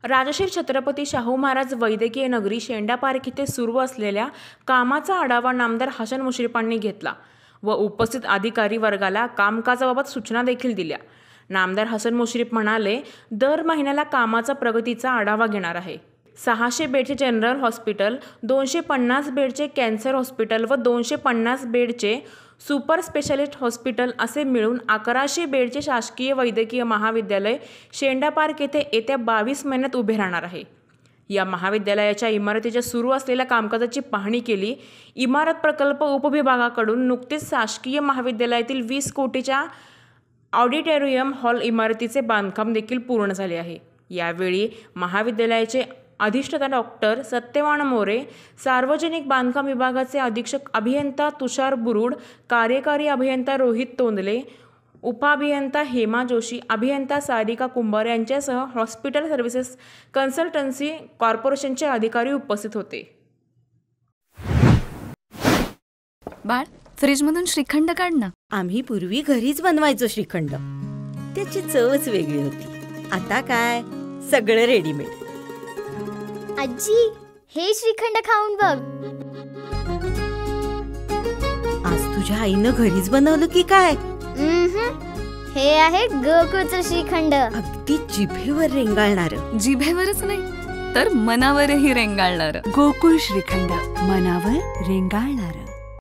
राजश्री छत्रपती शाहू महाराज वैद्यकीय नगरी शेंडा पार्क येथे सुरू असलेल्या कामाचा आढावा नामदार हसन मुश्रीफांनी घेतला व उपस्थित अधिकारी वर्गाला कामकाजाबाबत सूचना देखील दिल्या। नामदार हसन मुश्रीफ म्हणाले, दर महिन्याला कामाचा प्रगतीचा आढावा घेणार आहे। 600 बेडचे जनरल हॉस्पिटल, 250 बेडचे कॅन्सर हॉस्पिटल व 250 बेडचे सुपर स्पेशालिस्ट हॉस्पिटल असे मिळून 1100 बेडचे शासकीय वैद्यकीय महाविद्यालय शेंडा पार्क येथे येत्या 22 महिन्यात उभे राहणार आहे। या महाविद्यालयाच्या इमारतीच्या सुरू असलेल्या कामकाजाची पाहणी केली। इमारत प्रकल्प उपविभागाकडून नुकतेच शासकीय महाविद्यालयातील 20 कोटीच्या ऑडिटोरियम हॉल इमारतीचे बांधकाम देखील पूर्ण झाले आहे। यावेळी महाविद्यालयाचे अधिष्ठाता डॉक्टर सत्यवान मोरे, सार्वजनिक बांधकाम विभागाचे अधीक्षक अभियंता तुषार बुरुड, कार्यकारी अभियंता रोहित तोंदले, उपअभियंता हेमा जोशी, अभियंता सारिका कुंभार यांच्यासह हॉस्पिटल सर्व्हिसेस कन्सल्टन्सी कॉर्पोरेशनचे अधिकारी उपस्थित होते। बाळ, फ्रीजमधून श्रीखंड काढ ना। आम्ही पूर्वी घरीच बनवायचो श्रीखंड, त्याची चवच वेगळी होती। आता काय सगळं रेडीमेड। आजी, हे श्रीखंड खाऊन बघ। आज तुझ्या आईनं घरीच बनवलं की काय? हे आहे गोकुळचं श्रीखंड, अगदी जिभेवर रेंगाळणार। जिभेवरच नाही तर मनावरही रेंगाळणार। गोकुळ श्रीखंड, मनावर रेंगाळणार।